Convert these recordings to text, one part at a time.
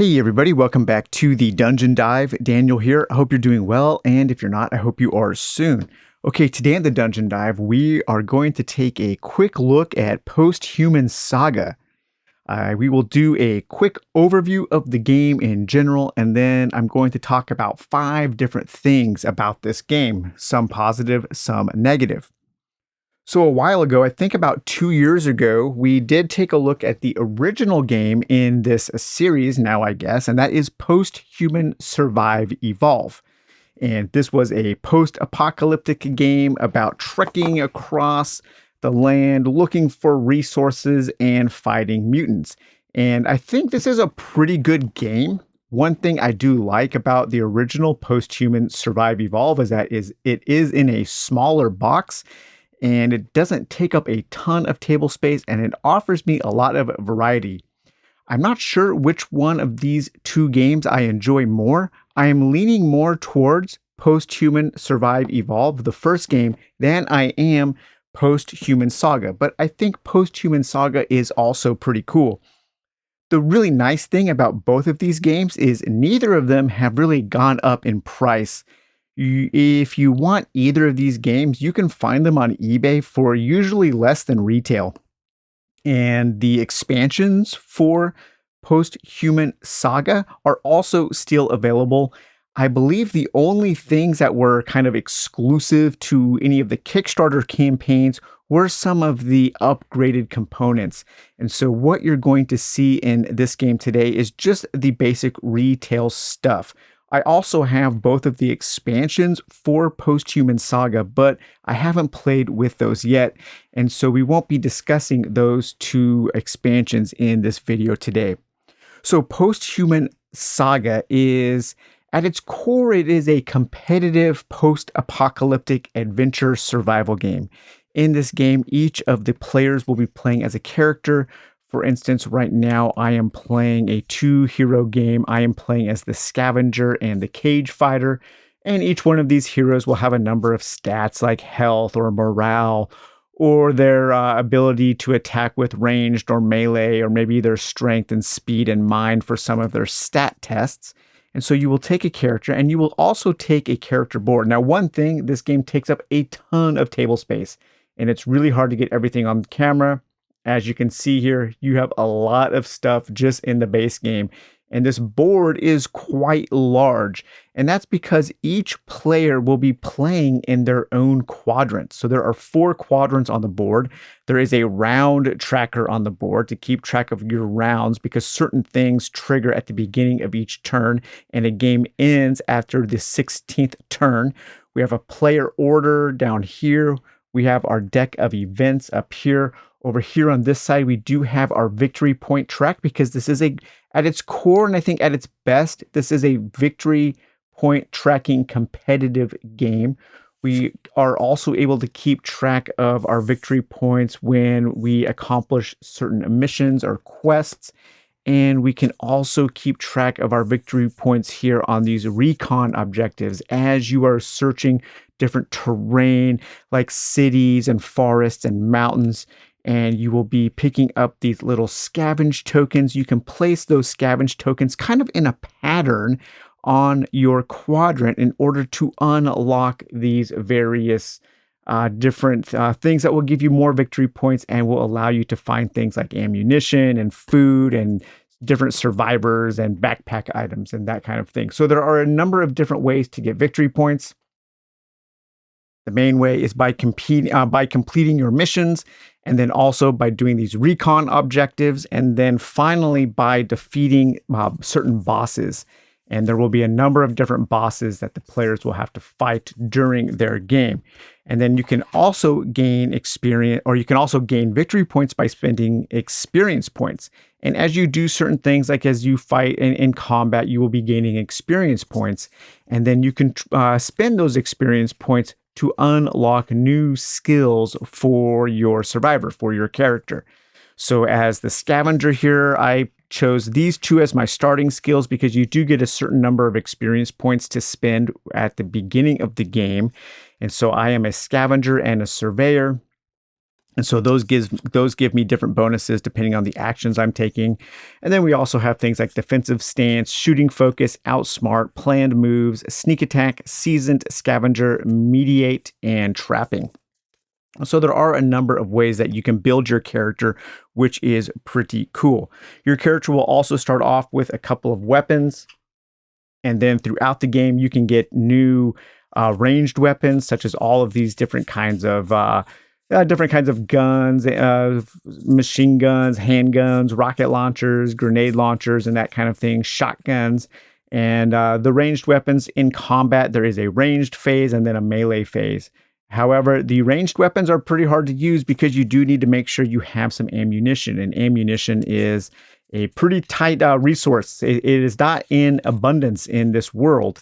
Hey everybody, welcome back to the Dungeon Dive. Daniel here. I hope you're doing well, and if you're not, I hope you are soon. Okay, today in the Dungeon Dive, we are going to take a quick look at Posthuman Saga. We will do a quick overview of the game in general, and then I'm going to talk about 5 different things about this game, some positive, some negative. So a while ago, I think about 2 years ago, we did take a look at the original game in this series now, I guess, and that is Posthuman Survive Evolve. And this was a post-apocalyptic game about trekking across the land, looking for resources and fighting mutants. And I think this is a pretty good game. One thing I do like about the original Posthuman Survive Evolve is that it is in a smaller box, and it doesn't take up a ton of table space, and it offers me a lot of variety. I'm not sure which one of these 2 games I enjoy more. I am leaning more towards Posthuman Survive Evolve, the first game, than I am Posthuman Saga, but I think Posthuman Saga is also pretty cool. The really nice thing about both of these games is neither of them have really gone up in price. If you want either of these games, you can find them on eBay for usually less than retail. And the expansions for Posthuman Saga are also still available. I believe the only things that were kind of exclusive to any of the Kickstarter campaigns were some of the upgraded components. And so what you're going to see in this game today is just the basic retail stuff. I also have both of the expansions for Posthuman Saga, but I haven't played with those yet, and so we won't be discussing those 2 expansions in this video today. So Posthuman Saga is, at its core, it is a competitive post-apocalyptic adventure survival game. In this game, each of the players will be playing as a character. For instance, right now I am playing a 2-hero game. I am playing as the Scavenger and the Cage Fighter, and each one of these heroes will have a number of stats like health or morale, or their ability to attack with ranged or melee, or maybe their strength and speed and mind for some of their stat tests. And so you will take a character, and you will also take a character board. Now, one thing, this game takes up a ton of table space, and it's really hard to get everything on camera. As you can see here, you have a lot of stuff just in the base game, and this board is quite large, and that's because each player will be playing in their own quadrant. So there are 4 quadrants on the board. There is a round tracker on the board to keep track of your rounds, because certain things trigger at the beginning of each turn, and a game ends after the 16th turn. We have a player order down here. We have our deck of events up here. Over here on this side, we do have our victory point track, because this is at its core, and I think at its best, this is a victory point tracking competitive game. We are also able to keep track of our victory points when we accomplish certain missions or quests. And we can also keep track of our victory points here on these recon objectives as you are searching different terrain like cities and forests and mountains. And you will be picking up these little scavenge tokens. You can place those scavenge tokens kind of in a pattern on your quadrant in order to unlock these various different things that will give you more victory points and will allow you to find things like ammunition and food and different survivors and backpack items and that kind of thing. So there are a number of different ways to get victory points. The main way is by completing your missions, and then also by doing these recon objectives, and then finally by defeating certain bosses. And there will be a number of different bosses that the players will have to fight during their game. And then you can also gain experience, or you can also gain victory points by spending experience points. And as you do certain things, like as you fight in combat, you will be gaining experience points. And then you can spend those experience points to unlock new skills for your survivor, for your character. So as the Scavenger here, I chose these 2 as my starting skills, because you do get a certain number of experience points to spend at the beginning of the game. And so I am a Scavenger and a Surveyor. And so those give me different bonuses depending on the actions I'm taking. And then we also have things like defensive stance, shooting focus, outsmart, planned moves, sneak attack, seasoned scavenger, mediate, and trapping. So there are a number of ways that you can build your character, which is pretty cool. Your character will also start off with a couple of weapons. And then throughout the game, you can get new ranged weapons, such as all of these different kinds of guns, machine guns, handguns, rocket launchers, grenade launchers, and that kind of thing, shotguns. And the ranged weapons in combat, there is a ranged phase and then a melee phase. However, the ranged weapons are pretty hard to use because you do need to make sure you have some ammunition. And ammunition is a pretty tight resource. It is not in abundance in this world.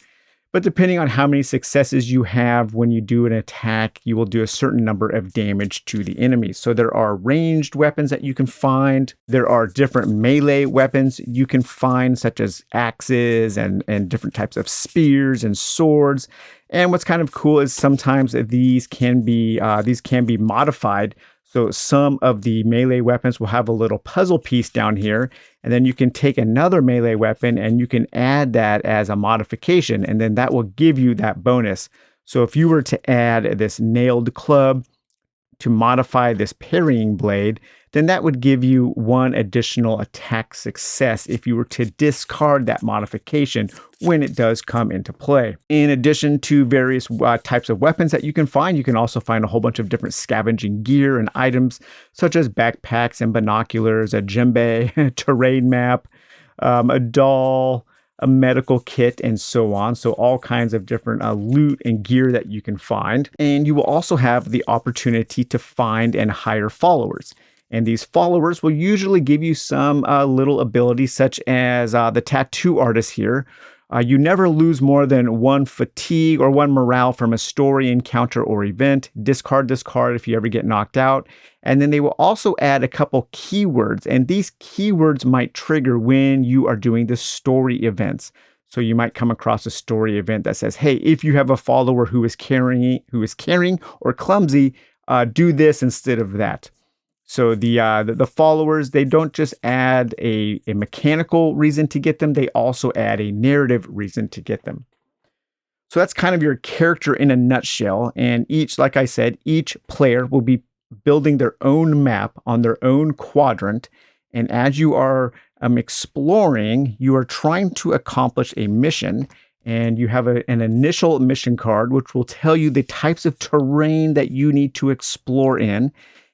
But depending on how many successes you have when you do an attack, you will do a certain number of damage to the enemy. So there are ranged weapons that you can find. There are different melee weapons you can find, such as axes and different types of spears and swords. And what's kind of cool is sometimes these can be modified. So some of the melee weapons will have a little puzzle piece down here, and then you can take another melee weapon and you can add that as a modification, and then that will give you that bonus. So if you were to add this nailed club to modify this parrying blade, then that would give you one additional attack success if you were to discard that modification when it does come into play. In addition to various types of weapons that you can also find a whole bunch of different scavenging gear and items, such as backpacks and binoculars, a djembe, terrain map, a doll, a medical kit, and so on. So all kinds of different loot and gear that you can find. And you will also have the opportunity to find and hire followers. And these followers will usually give you some little abilities, such as the tattoo artist here. You never lose more than one fatigue or one morale from a story, encounter, or event. Discard this card if you ever get knocked out. And then they will also add a couple keywords. And these keywords might trigger when you are doing the story events. So you might come across a story event that says, hey, if you have a follower who is carrying or clumsy, do this instead of that. So the followers, they don't just add a mechanical reason to get them, they also add a narrative reason to get them. So that's kind of your character in a nutshell. And like I said, each player will be building their own map on their own quadrant. And as you are exploring, you are trying to accomplish a mission. And you have an initial mission card, which will tell you the types of terrain that you need to explore in.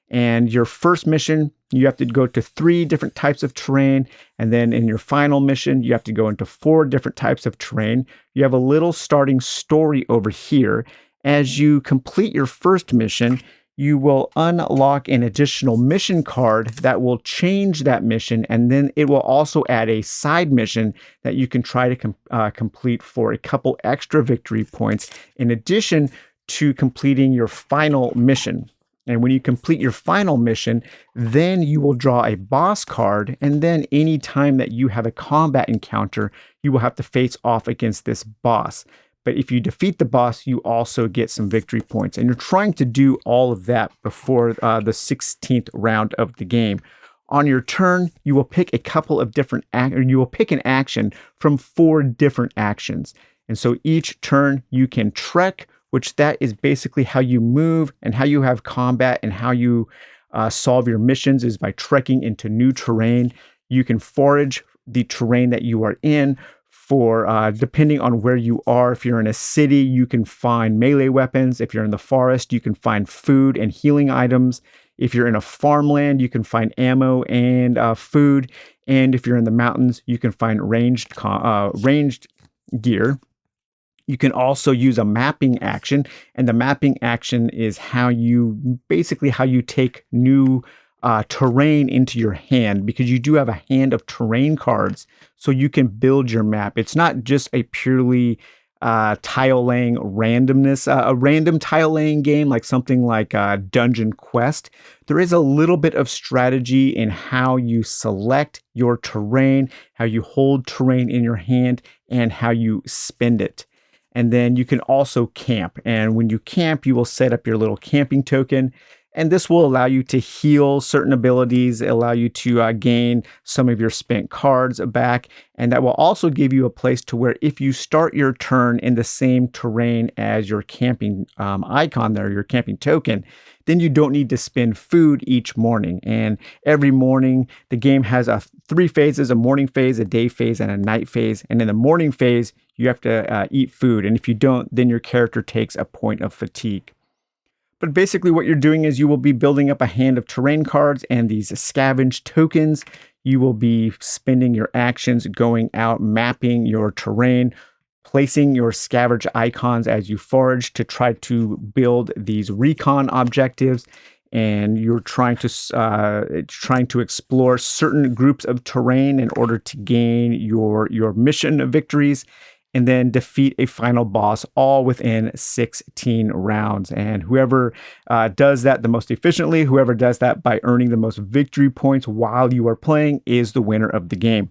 And your first mission, you have to go to 3 different types of terrain. And then in your final mission, you have to go into 4 different types of terrain. You have a little starting story over here. As you complete your first mission, you will unlock an additional mission card that will change that mission. And then it will also add a side mission that you can try to complete for a couple extra victory points, in addition to completing your final mission. And when you complete your final mission, then you will draw a boss card. And then any time that you have a combat encounter, you will have to face off against this boss. But if you defeat the boss, you also get some victory points. And you're trying to do all of that before the 16th round of the game. On your turn, you will pick a couple of you will pick an action from 4 different actions. And so each turn you can trek, which that is basically how you move and how you have combat and how you solve your missions is by trekking into new terrain. You can forage the terrain that you are in for, depending on where you are. If you're in a city, you can find melee weapons. If you're in the forest, you can find food and healing items. If you're in a farmland, you can find ammo and food. And if you're in the mountains, you can find ranged gear. You can also use a mapping action, and the mapping action is how you take new terrain into your hand, because you do have a hand of terrain cards, so you can build your map. It's not just a purely tile laying randomness, a random tile laying game like something like Dungeon Quest. There is a little bit of strategy in how you select your terrain, how you hold terrain in your hand, and how you spend it. And then you can also camp. And when you camp, you will set up your little camping token. And this will allow you to heal certain abilities, allow you to gain some of your spent cards back. And that will also give you a place to where if you start your turn in the same terrain as your camping icon there, your camping token, then you don't need to spend food each morning. And every morning, the game has three phases, a morning phase, a day phase, and a night phase. And in the morning phase, you have to eat food. And if you don't, then your character takes a point of fatigue. But basically what you're doing is you will be building up a hand of terrain cards and these scavenge tokens. You will be spending your actions going out, mapping your terrain, placing your scavenge icons as you forage to try to build these recon objectives. And you're trying to explore certain groups of terrain in order to gain your mission victories, and then defeat a final boss, all within 16 rounds. And whoever does that the most efficiently, whoever does that by earning the most victory points while you are playing, is the winner of the game.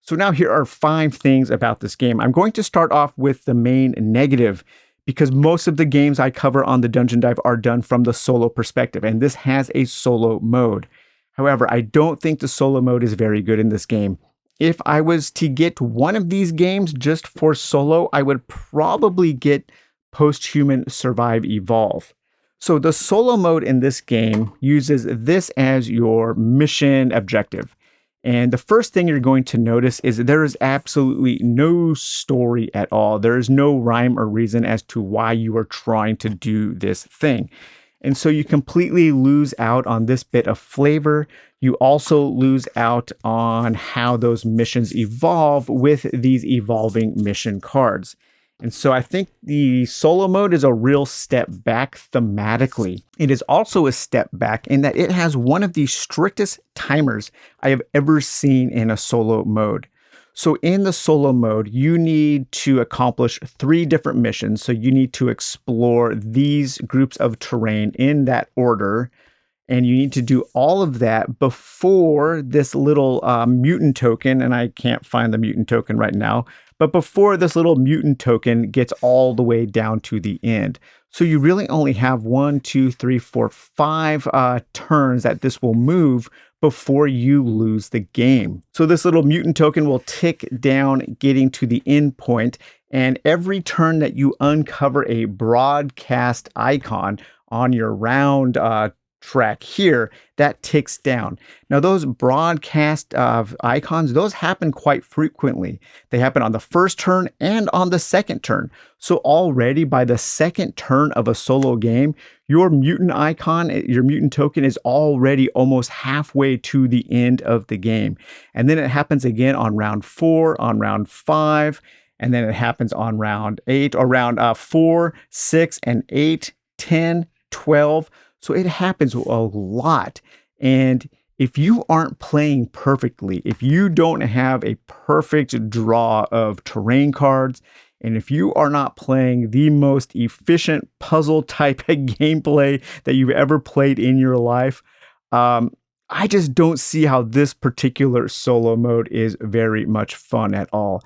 So now here are 5 things about this game. I'm going to start off with the main negative, because most of the games I cover on the Dungeon Dive are done from the solo perspective, and this has a solo mode. However, I don't think the solo mode is very good in this game. If I was to get one of these games just for solo, I would probably get Posthuman Survive Evolve. So the solo mode in this game uses this as your mission objective. And the first thing you're going to notice is that there is absolutely no story at all. There is no rhyme or reason as to why you are trying to do this thing. And so you completely lose out on this bit of flavor. You also lose out on how those missions evolve with these evolving mission cards. And so I think the solo mode is a real step back thematically. It is also a step back in that it has one of the strictest timers I have ever seen in a solo mode. So in the solo mode, you need to accomplish 3 different missions. So you need to explore these groups of terrain in that order. And you need to do all of that before this little mutant token, and I can't find the mutant token right now, but before this little mutant token gets all the way down to the end. So you really only have 1, 2, 3, 4, 5 turns that this will move before you lose the game. So this little mutant token will tick down, getting to the end point, and every turn that you uncover a broadcast icon on your round track here, that ticks down. Now those broadcast icons, those happen quite frequently. They happen on the first turn and on the second turn. So already by the second turn of a solo game, your mutant icon, your mutant token is already almost halfway to the end of the game. And then it happens again on round 4, on round 5, and then it happens on round 8 or round 4, 6, and 8, 10, 12. So it happens a lot. And if you aren't playing perfectly, if you don't have a perfect draw of terrain cards, and if you are not playing the most efficient puzzle type of gameplay that you've ever played in your life, I just don't see how this particular solo mode is very much fun at all.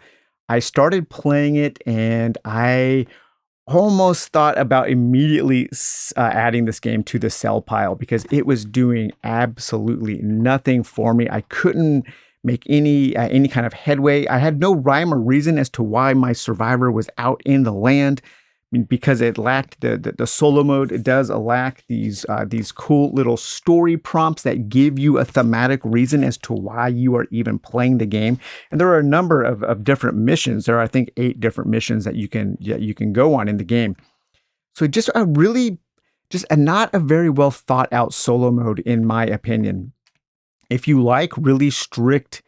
I started playing it and I almost thought about immediately adding this game to the sell pile because it was doing absolutely nothing for me. I couldn't make any kind of headway. I had no rhyme or reason as to why my survivor was out in the land. I mean, because it lacked the solo mode. It does lack these cool little story prompts that give you a thematic reason as to why you are even playing the game. And there are a number of different missions. There are, I think, 8 different missions that you can go on in the game. So just not a very well thought out solo mode, in my opinion. If you like really strict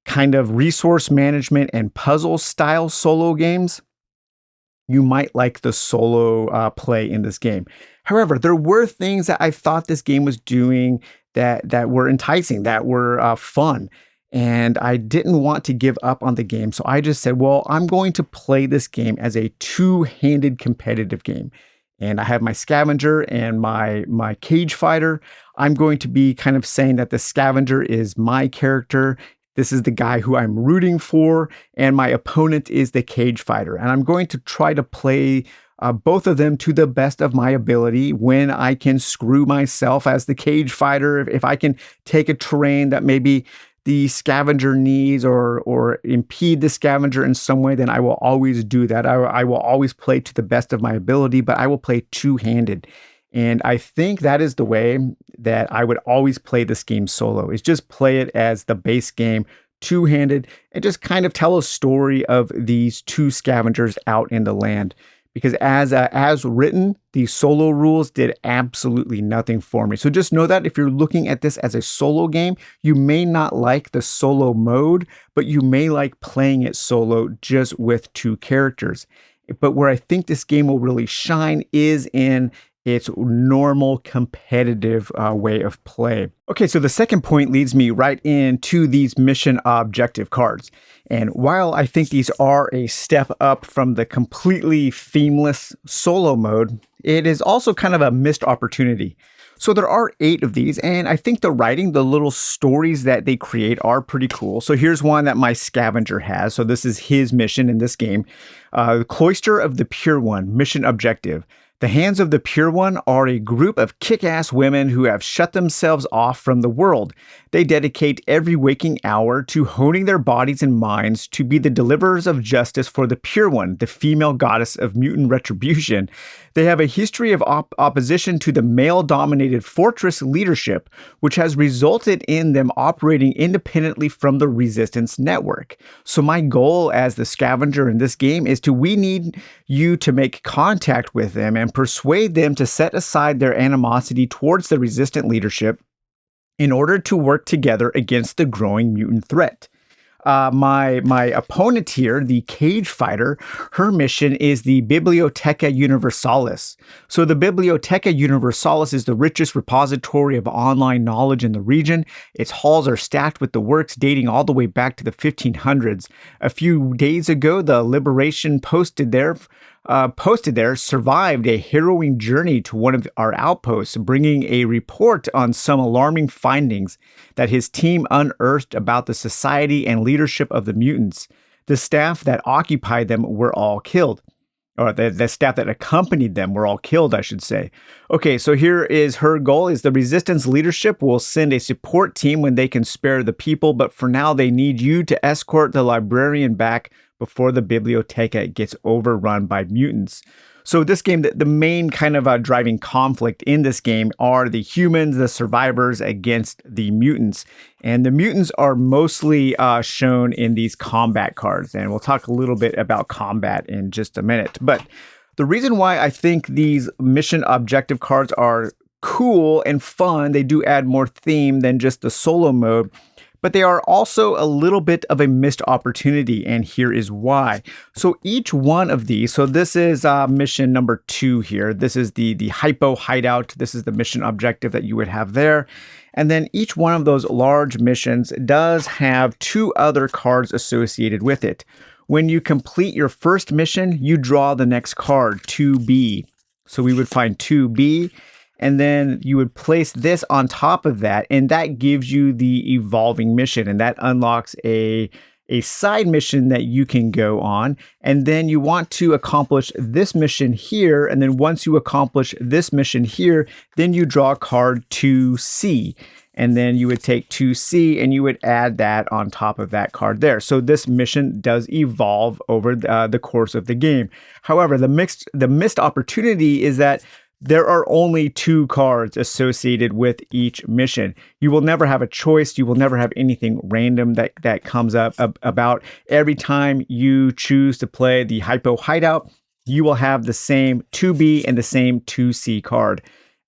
kind of resource management and puzzle style solo games, you might like the solo play in this game. However, there were things that I thought this game was doing that were enticing, that were fun. And I didn't want to give up on the game. So I just said, well, I'm going to play this game as a two-handed competitive game. And I have my scavenger and my cage fighter. I'm going to be kind of saying that the scavenger is my character. This is the guy who I'm rooting for, and my opponent is the cage fighter. And I'm going to try to play both of them to the best of my ability. When I can screw myself as the cage fighter, if I can take a terrain that maybe the scavenger needs or impede the scavenger in some way, then I will always do that. I will always play to the best of my ability, but I will play two-handed. And I think that is the way that I would always play this game solo, is just play it as the base game, two-handed, and just kind of tell a story of these two scavengers out in the land. Because as written, the solo rules did absolutely nothing for me. So just know that if you're looking at this as a solo game, you may not like the solo mode, but you may like playing it solo just with two characters. But where I think this game will really shine is in its normal competitive way of play. Okay, so the second point leads me right into these mission objective cards. And while I think these are a step up from the completely themeless solo mode, it is also kind of a missed opportunity. So there are 8 of these, and I think the writing, the little stories that they create are pretty cool. So here's one that my scavenger has. So this is his mission in this game. Cloister of the Pure One, mission objective. The Hands of the Pure One are a group of kick-ass women who have shut themselves off from the world. They dedicate every waking hour to honing their bodies and minds to be the deliverers of justice for the Pure One, the female goddess of mutant retribution. They have a history of opposition to the male-dominated fortress leadership, which has resulted in them operating independently from the Resistance network. So my goal as the scavenger in this game is we need you to make contact with them and persuade them to set aside their animosity towards the resistant leadership in order to work together against the growing mutant threat. My opponent here, the cage fighter, her mission is the Bibliotheca Universalis. So the Bibliotheca Universalis is the richest repository of online knowledge in the region. Its halls are stacked with the works dating all the way back to the 1500s. A few days ago, the Liberation posted there survived a harrowing journey to one of our outposts, bringing a report on some alarming findings that his team unearthed about the society and leadership of the mutants. The staff that occupied them were all killed. Or the staff that accompanied them were all killed, I should say. Okay, so here is her goal: is the Resistance leadership will send a support team when they can spare the people, but for now they need you to escort the librarian back before the Bibliotheca gets overrun by mutants. So this game, the main kind of driving conflict in this game are the humans, the survivors, against the mutants. And the mutants are mostly shown in these combat cards. And we'll talk a little bit about combat in just a minute. But the reason why I think these mission objective cards are cool and fun, they do add more theme than just the solo mode, but they are also a little bit of a missed opportunity, and here is why. So each one of these, so this is mission number 2 here. This is the hypo hideout. This is the mission objective that you would have there. And then each one of those large missions does have 2 other cards associated with it. When you complete your first mission, you draw the next card, 2B. So we would find 2B. And then you would place this on top of that, and that gives you the evolving mission, and that unlocks a side mission that you can go on. And then you want to accomplish this mission here, and then once you accomplish this mission here, then you draw card 2C. And then you would take 2C and you would add that on top of that card there. So this mission does evolve over the course of the game. However, the missed opportunity is that there are only 2 cards associated with each mission. You will never have a choice. You will never have anything random that comes up about. Every time you choose to play the Hypo Hideout, you will have the same 2B and the same 2C card.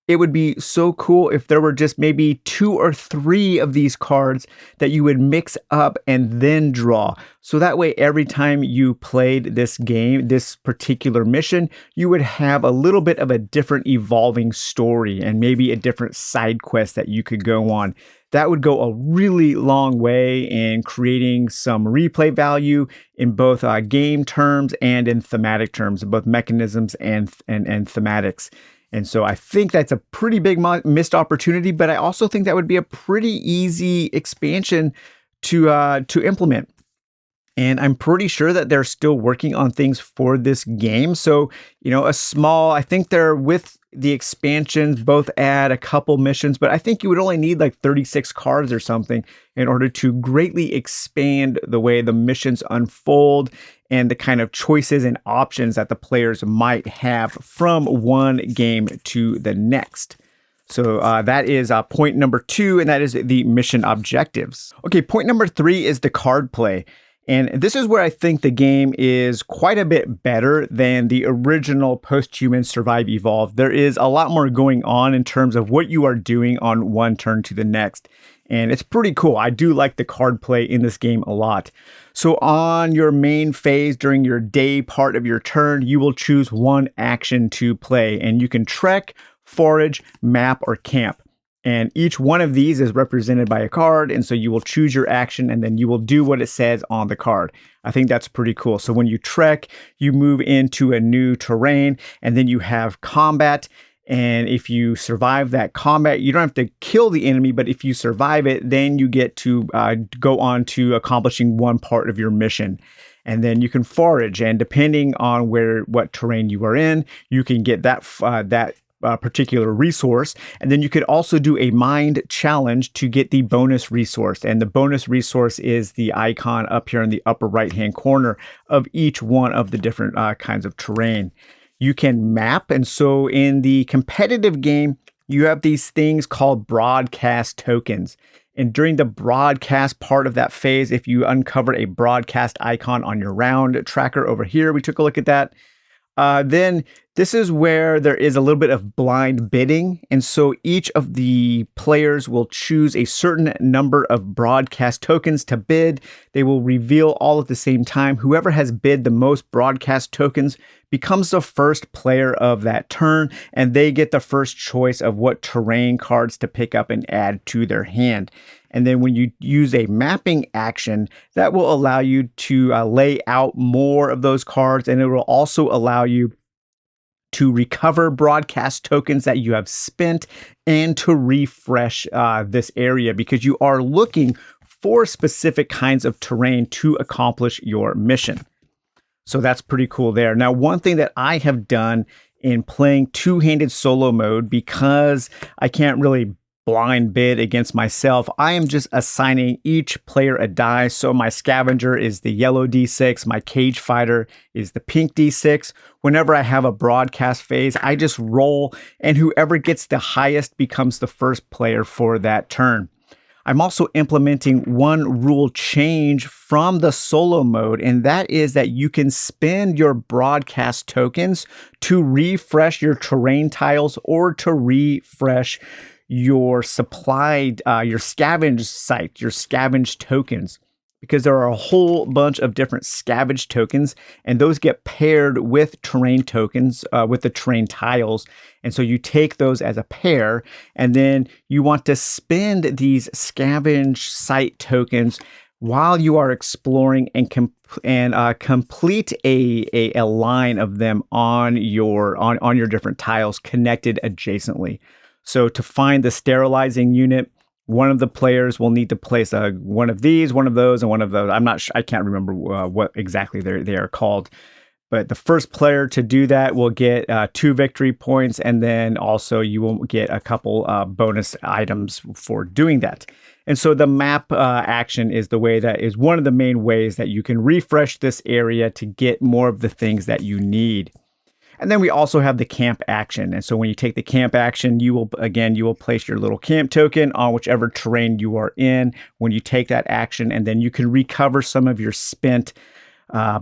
It would be so cool if there were just maybe 2 or 3 of these cards that you would mix up and then draw. So that way, every time you played this game, this particular mission, you would have a little bit of a different evolving story and maybe a different side quest that you could go on. That would go a really long way in creating some replay value in both game terms and in thematic terms, both mechanisms and thematics. And so I think that's a pretty big missed opportunity, but I also think that would be a pretty easy expansion to implement. And I'm pretty sure that they're still working on things for this game. So, I think they're with the expansions, both add a couple missions, but I think you would only need like 36 cards or something in order to greatly expand the way the missions unfold and the kind of choices and options that the players might have from one game to the next. So that is point number 2, and that is the mission objectives. Okay, point number 3 is the card play. And this is where I think the game is quite a bit better than the original Posthuman Survive Evolve. There is a lot more going on in terms of what you are doing on one turn to the next. And it's pretty cool. I do like the card play in this game a lot. So on your main phase during your day part of your turn, you will choose one action to play. And you can trek, forage, map, or camp. And each one of these is represented by a card. And so you will choose your action and then you will do what it says on the card. I think that's pretty cool. So when you trek, you move into a new terrain and then you have combat. And if you survive that combat, you don't have to kill the enemy, but if you survive it, then you get to go on to accomplishing one part of your mission. And then you can forage, and depending on what terrain you are in, you can get that particular resource. And then you could also do a mind challenge to get the bonus resource. And the bonus resource is the icon up here in the upper right-hand corner of each one of the different kinds of terrain. You can map. And so in the competitive game, you have these things called broadcast tokens. And during the broadcast part of that phase, if you uncover a broadcast icon on your round tracker over here, we took a look at that. Then this is where there is a little bit of blind bidding. And so each of the players will choose a certain number of broadcast tokens to bid. They will reveal all at the same time. Whoever has bid the most broadcast tokens becomes the first player of that turn, and they get the first choice of what terrain cards to pick up and add to their hand. And then when you use a mapping action, that will allow you to lay out more of those cards, and it will also allow you to recover broadcast tokens that you have spent and to refresh this area, because you are looking for specific kinds of terrain to accomplish your mission. So that's pretty cool there. Now, one thing that I have done in playing two-handed solo mode, because I can't really blind bid against myself, I am just assigning each player a die. So my scavenger is the yellow D6, my cage fighter is the pink D6. Whenever I have a broadcast phase, I just roll, and whoever gets the highest becomes the first player for that turn. I'm also implementing one rule change from the solo mode, and that is that you can spend your broadcast tokens to refresh your terrain tiles or to refresh your supplied, your scavenge site, your scavenge tokens, because there are a whole bunch of different scavenge tokens, and those get paired with terrain tokens, with the terrain tiles. And so you take those as a pair, and then you want to spend these scavenge site tokens while you are exploring and complete a line of them on your different tiles connected adjacently. So to find the sterilizing unit, one of the players will need to place one of these, one of those, and one of those. I'm not sure. I can't remember what exactly they are called. But the first player to do that will get 2 victory points, and then also you will get a couple bonus items for doing that. And so the map action is one of the main ways that you can refresh this area to get more of the things that you need. And then we also have the camp action. And so when you take the camp action, you will place your little camp token on whichever terrain you are in when you take that action, and then you can recover some of your spent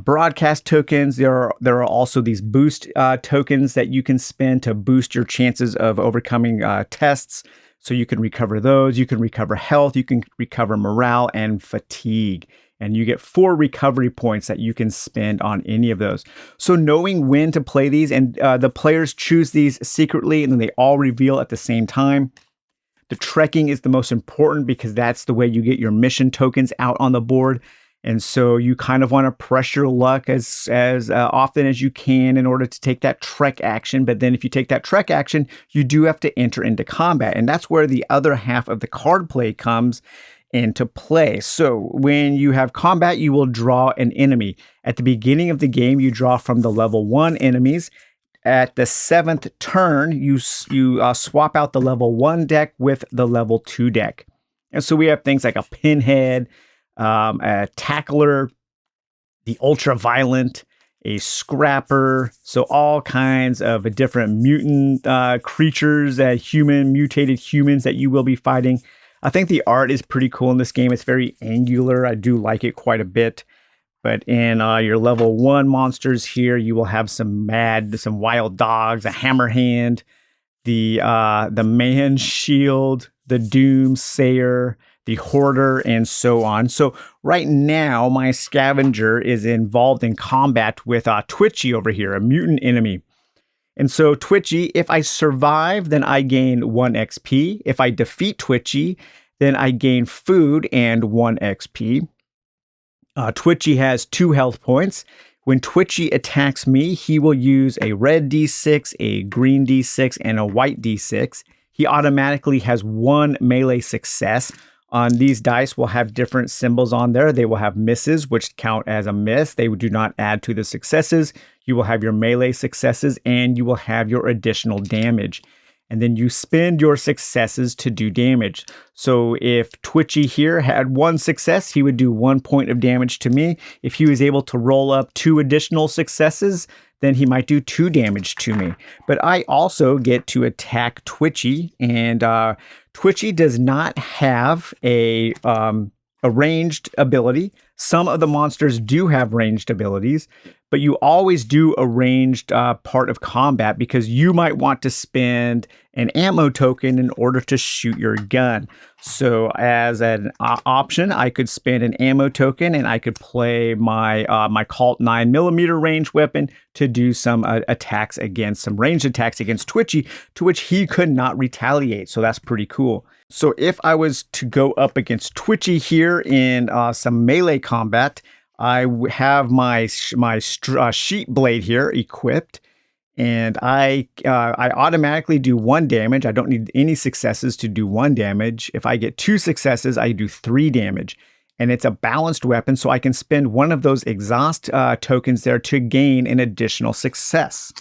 broadcast tokens. There are also these boost tokens that you can spend to boost your chances of overcoming tests. So you can recover those. You can recover health. You can recover morale and fatigue. And you get 4 recovery points that you can spend on any of those. So knowing when to play these, and the players choose these secretly, and then they all reveal at the same time. The trekking is the most important because that's the way you get your mission tokens out on the board. And so you kind of want to press your luck as often as you can in order to take that trek action. But then if you take that trek action, you do have to enter into combat. And that's where the other half of the card play comes, into play. So when you have combat, you will draw an enemy. At the beginning of the game, you draw from the level 1 enemies. At the 7th turn, you swap out the level 1 deck with the level 2 deck. And so we have things like a Pinhead, a Tackler, the Ultra-Violent, a Scrapper, so all kinds of different mutant creatures, mutated humans that you will be fighting. I think the art is pretty cool in this game. It's very angular. I do like it quite a bit. But in your level 1 monsters here, you will have some wild dogs, a Hammerhand, the Man Shield, the Doomsayer, the Hoarder, and so on. So right now, my Scavenger is involved in combat with Twitchy over here, a mutant enemy. And so Twitchy, if I survive, then I gain 1 XP. If I defeat Twitchy, then I gain food and 1 XP. Twitchy has 2 health points. When Twitchy attacks me, he will use a red D6, a green D6, and a white D6. He automatically has 1 melee success. On these dice will have different symbols on there. They will have misses, which count as a miss. They do not add to the successes. You will have your melee successes, and you will have your additional damage. And then you spend your successes to do damage. So if Twitchy here had 1 success, he would do 1 point of damage to me. If he was able to roll up 2 additional successes, then he might do 2 damage to me. But I also get to attack Twitchy, and Twitchy does not have a ranged ability. Some of the monsters do have ranged abilities, but you always do a ranged part of combat because you might want to spend an ammo token in order to shoot your gun. So as an option, I could spend an ammo token and I could play my Colt 9mm range weapon to do some some ranged attacks against Twitchy, to which he could not retaliate. So that's pretty cool. So if I was to go up against Twitchy here in some melee combat, I have my sheet blade here equipped, and I automatically do 1 damage. I don't need any successes to do 1 damage. If I get 2 successes, I do 3 damage. And it's a balanced weapon, so I can spend 1 of those exhaust tokens there to gain an additional success.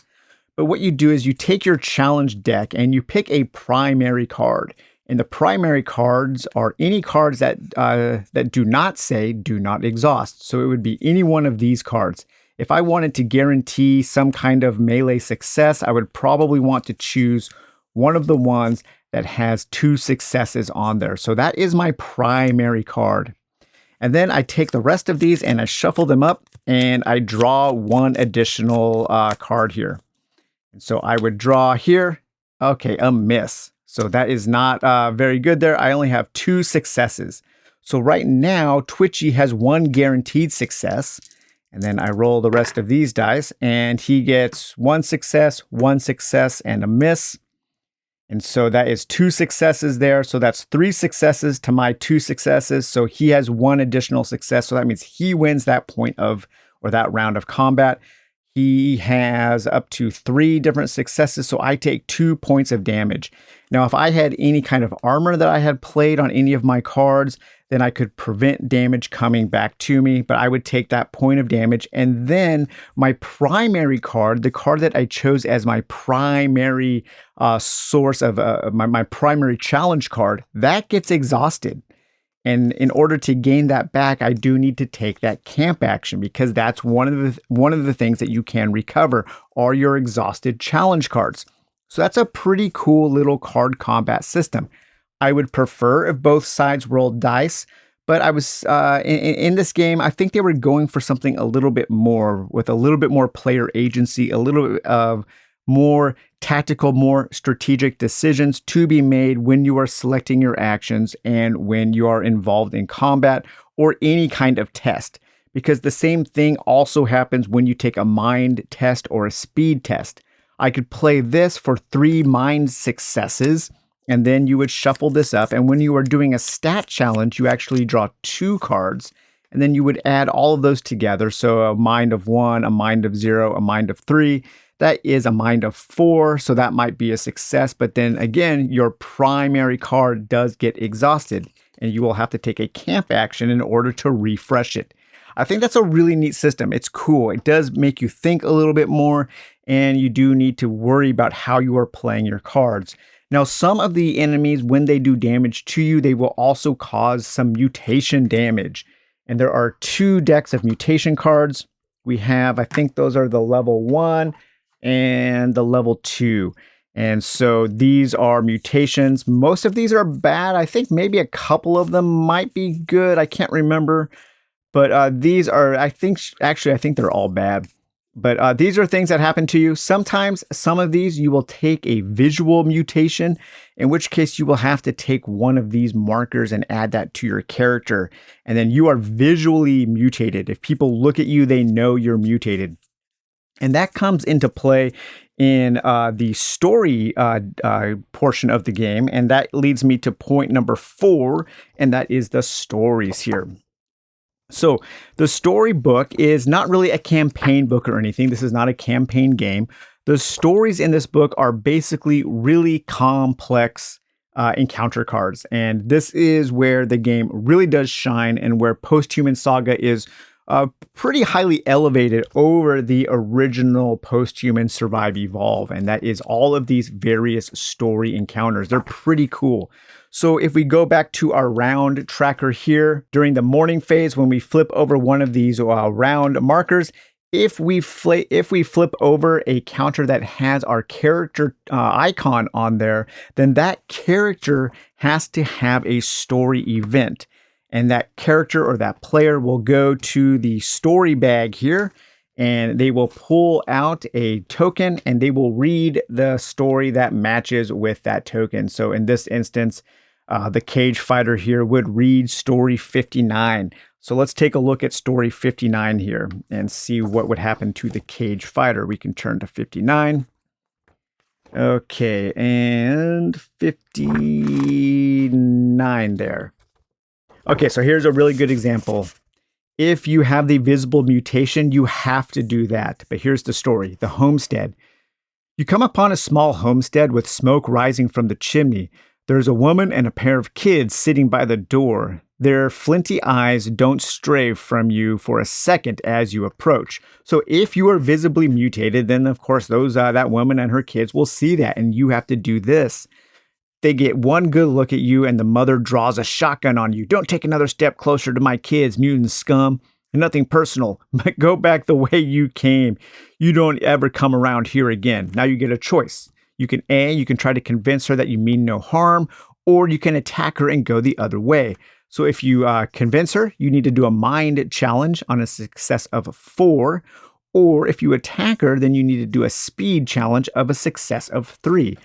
But what you do is you take your challenge deck and you pick a primary card. And the primary cards are any cards that do not say do not exhaust. So it would be any one of these cards. If I wanted to guarantee some kind of melee success, I would probably want to choose one of the ones that has 2 successes on there. So that is my primary card. And then I take the rest of these and I shuffle them up and I draw 1 additional card here. And so I would draw here, okay, a miss. So that is not very good there. I only have 2 successes. So right now, Twitchy has 1 guaranteed success. And then I roll the rest of these dice, and he gets 1 success, 1 success, and a miss. And so that is 2 successes there. So that's 3 successes to my 2 successes. So he has 1 additional success. So that means he wins that that round of combat. He has up to 3 different successes, so I take 2 points of damage. Now, if I had any kind of armor that I had played on any of my cards, then I could prevent damage coming back to me, but I would take that point of damage. And then my primary card, the card that I chose as my primary source of my primary challenge card, that gets exhausted. And in order to gain that back, I do need to take that camp action because that's one of the things that you can recover are your exhausted challenge cards. So that's a pretty cool little card combat system. I would prefer if both sides rolled dice, but I was in this game, I think they were going for something a little bit more with a little bit more player agency, a little bit of more tactical, more strategic decisions to be made when you are selecting your actions and when you are involved in combat or any kind of test. Because the same thing also happens when you take a mind test or a speed test. I could play this for 3 mind successes, and then you would shuffle this up. And when you are doing a stat challenge, you actually draw 2 cards, and then you would add all of those together. So a mind of 1, a mind of 0, a mind of 3. That is a mind of 4, so that might be a success. But then again, your primary card does get exhausted. and you will have to take a camp action in order to refresh it. I think that's a really neat system. It's cool. It does make you think a little bit more, and you do need to worry about how you are playing your cards. Now, some of the enemies, when they do damage to you, they will also cause some mutation damage. And there are 2 decks of mutation cards. We have, I think those are the level 1 and the level 2. And so these are mutations. Most of these are bad. I think maybe a couple of them might be good. I can't remember. But these are, I think they're all bad. But these are things that happen to you. Sometimes some of these you will take a visual mutation, in which case you will have to take one of these markers and add that to your character. And then you are visually mutated. If people look at you, they know you're mutated. And that comes into play in the story portion of the game. And that leads me to point number 4, and that is the stories here. So the storybook is not really a campaign book or anything. This is not a campaign game. The stories in this book are basically really complex encounter cards. And this is where the game really does shine and where Posthuman Saga is pretty highly elevated over the original Posthuman Survive Evolve. And that is all of these various story encounters. They're pretty cool. So if we go back to our round tracker here, during the morning phase, when we flip over one of these round markers, if we flip over a counter that has our character icon on there, then that character has to have a story event. And that character or that player will go to the story bag here, and they will pull out a token and they will read the story that matches with that token. So in this instance, the cage fighter here would read story 59. So let's take a look at story 59 here and see what would happen to the cage fighter. We can turn to 59. Okay, and 59 there. Okay, so here's a really good example. If you have the visible mutation, you have to do that. But here's the story, the homestead. You come upon a small homestead with smoke rising from the chimney. There's a woman and a pair of kids sitting by the door. Their flinty eyes don't stray from you for a second as you approach. So if you are visibly mutated, then of course that woman and her kids will see that, and you have to do this. They get one good look at you and the mother draws a shotgun on you. Don't take another step closer to my kids, mutant scum. Nothing personal, but go back the way you came. You don't ever come around here again. Now you get a choice. You can try to convince her that you mean no harm, or you can attack her and go the other way. So if you convince her, you need to do a mind challenge on a success of 4. Or if you attack her, then you need to do a speed challenge of a success of 3.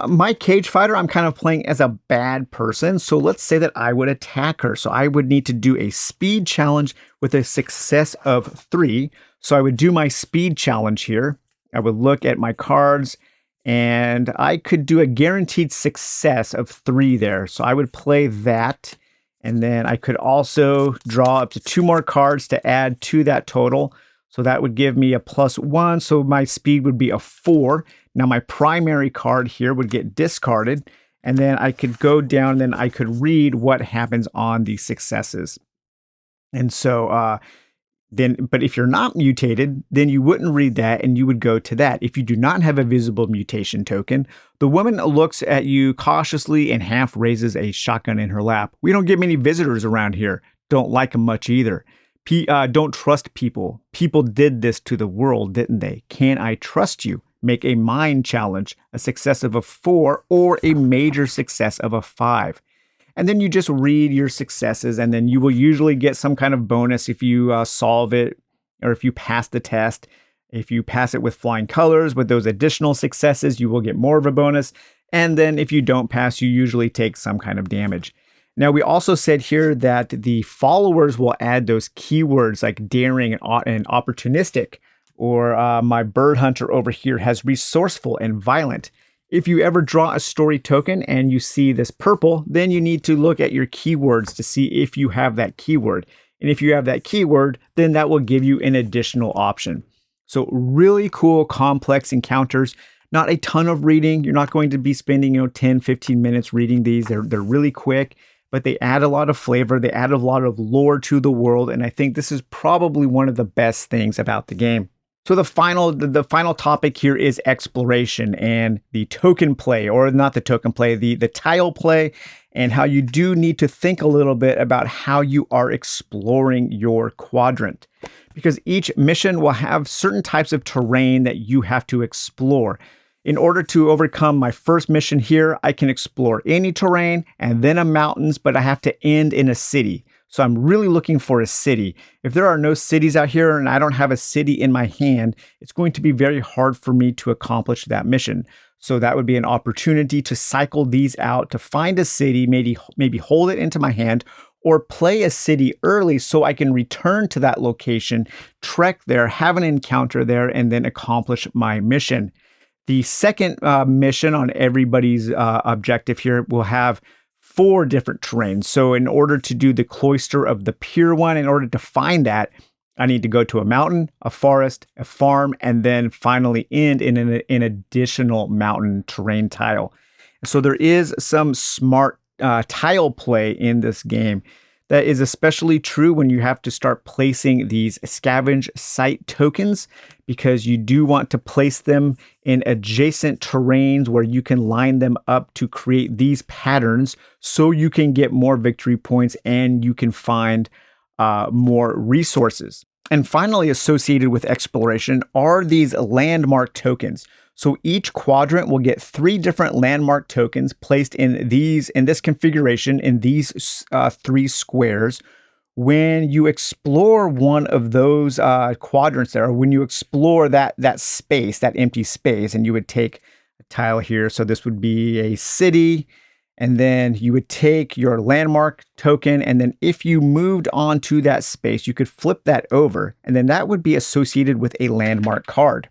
My cage fighter, I'm kind of playing as a bad person. So let's say that I would attack her. So I would need to do a speed challenge with a success of 3. So I would do my speed challenge here. I would look at my cards and I could do a guaranteed success of 3 there. So I would play that. And then I could also draw up to 2 more cards to add to that total. So that would give me a +1. So my speed would be a 4. Now my primary card here would get discarded. And then I could go down and then I could read what happens on the successes. And so but if you're not mutated, then you wouldn't read that and you would go to that. If you do not have a visible mutation token, the woman looks at you cautiously and half raises a shotgun in her lap. We don't get many visitors around here. Don't like them much either. Don't trust people. People did this to the world, didn't they? Can I trust you? Make a mind challenge, a success of a 4 or a major success of a 5. And then you just read your successes, and then you will usually get some kind of bonus if you solve it or if you pass the test. If you pass it with flying colors, with those additional successes, you will get more of a bonus. And then if you don't pass, you usually take some kind of damage. Now, we also said here that the followers will add those keywords like daring and opportunistic, or my bird hunter over here has resourceful and violent. If you ever draw a story token and you see this purple, then you need to look at your keywords to see if you have that keyword. And if you have that keyword, then that will give you an additional option. So really cool, complex encounters. Not a ton of reading. You're not going to be spending 10, 15 minutes reading these. They're really quick. but they add a lot of flavor. They add a lot of lore to the world. And I think this is probably one of the best things about the game. So the final topic here is exploration and the token play, or not the token play, the tile play, and how you do need to think a little bit about how you are exploring your quadrant. Because each mission will have certain types of terrain that you have to explore. In order to overcome my first mission here, I can explore any terrain and then a mountains, but I have to end in a city. So I'm really looking for a city. If there are no cities out here and I don't have a city in my hand, it's going to be very hard for me to accomplish that mission. So that would be an opportunity to cycle these out, to find a city, maybe hold it into my hand, or play a city early so I can return to that location, trek there, have an encounter there, and then accomplish my mission. The second mission on everybody's objective here will have 4 different terrains. So in order to do the Cloister of the Pure One, in order to find that, I need to go to a mountain, a forest, a farm, and then finally end in an additional mountain terrain tile. So there is some smart tile play in this game. That is especially true when you have to start placing these scavenge site tokens, because you do want to place them in adjacent terrains where you can line them up to create these patterns so you can get more victory points and you can find more resources. And finally, associated with exploration are these landmark tokens. So each quadrant will get 3 different landmark tokens placed in this configuration, in these 3 squares. When you explore one of those quadrants there, or when you explore that space, that empty space, and you would take a tile here. So this would be a city, and then you would take your landmark token, and then if you moved on to that space, you could flip that over, and then that would be associated with a landmark card.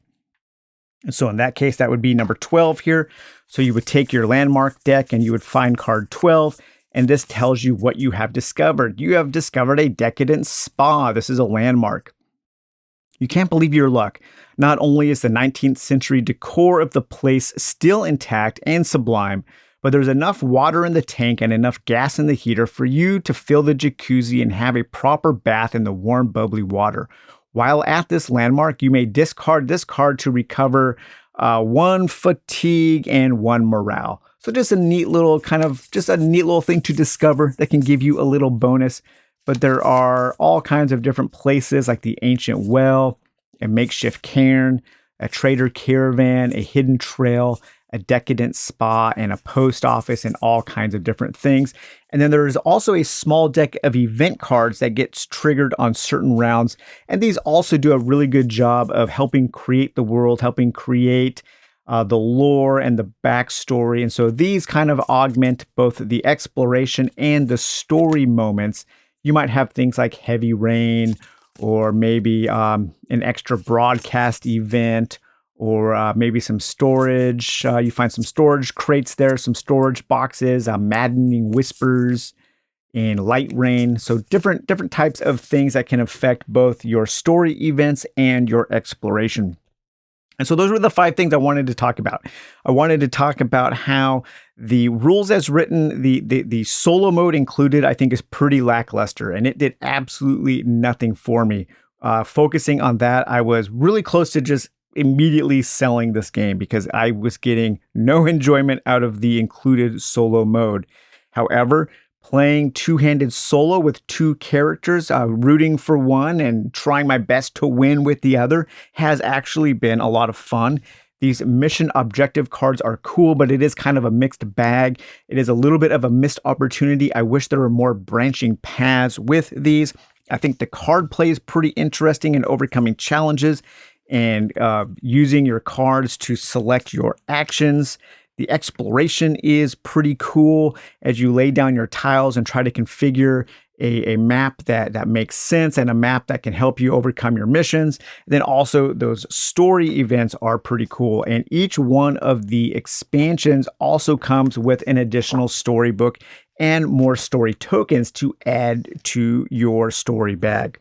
And so in that case, that would be number 12 here. So you would take your landmark deck and you would find card 12. And this tells you what you have discovered. You have discovered a decadent spa. This is a landmark. You can't believe your luck. Not only is the 19th century decor of the place still intact and sublime, but there's enough water in the tank and enough gas in the heater for you to fill the jacuzzi and have a proper bath in the warm, bubbly water. While at this landmark, you may discard this card to recover 1 fatigue and 1 morale. So just a neat little thing to discover that can give you a little bonus. But there are all kinds of different places like the ancient well, a makeshift cairn, a trader caravan, a hidden trail, a decadent spa, and a post office, and all kinds of different things. And then there is also a small deck of event cards that gets triggered on certain rounds. And these also do a really good job of helping create the world, helping create the lore and the backstory. And so these kind of augment both the exploration and the story moments. You might have things like heavy rain, or maybe an extra broadcast event, or maybe some storage. You find some storage crates there, some storage boxes, maddening whispers, and light rain. So different types of things that can affect both your story events and your exploration. And so those were the 5 things I wanted to talk about. I wanted to talk about how the rules as written, the solo mode included, I think is pretty lackluster, and it did absolutely nothing for me. Focusing on that, I was really close to just immediately selling this game because I was getting no enjoyment out of the included solo mode. However, playing two-handed solo with 2 characters, rooting for one and trying my best to win with the other, has actually been a lot of fun. These mission objective cards are cool, but it is kind of a mixed bag. It is a little bit of a missed opportunity. I wish there were more branching paths with these. I think the card play is pretty interesting in overcoming challenges and using your cards to select your actions. The exploration is pretty cool as you lay down your tiles and try to configure a map that makes sense and a map that can help you overcome your missions. Then also those story events are pretty cool. And each one of the expansions also comes with an additional storybook and more story tokens to add to your story bag.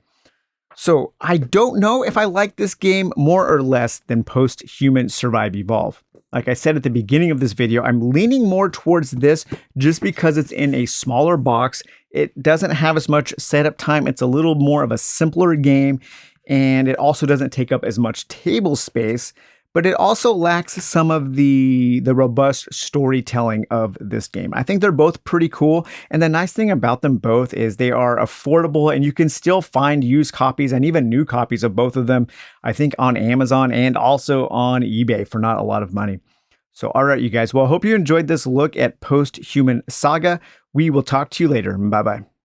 So I don't know if I like this game more or less than Posthuman Survive Evolve. Like I said at the beginning of this video, I'm leaning more towards this just because it's in a smaller box. It doesn't have as much setup time. It's a little more of a simpler game, and it also doesn't take up as much table space, but it also lacks some of the robust storytelling of this game. I think they're both pretty cool, and the nice thing about them both is they are affordable, and you can still find used copies and even new copies of both of them, I think on Amazon and also on eBay for not a lot of money. So, all right, you guys. Well, I hope you enjoyed this look at Posthuman Saga. We will talk to you later. Bye-bye.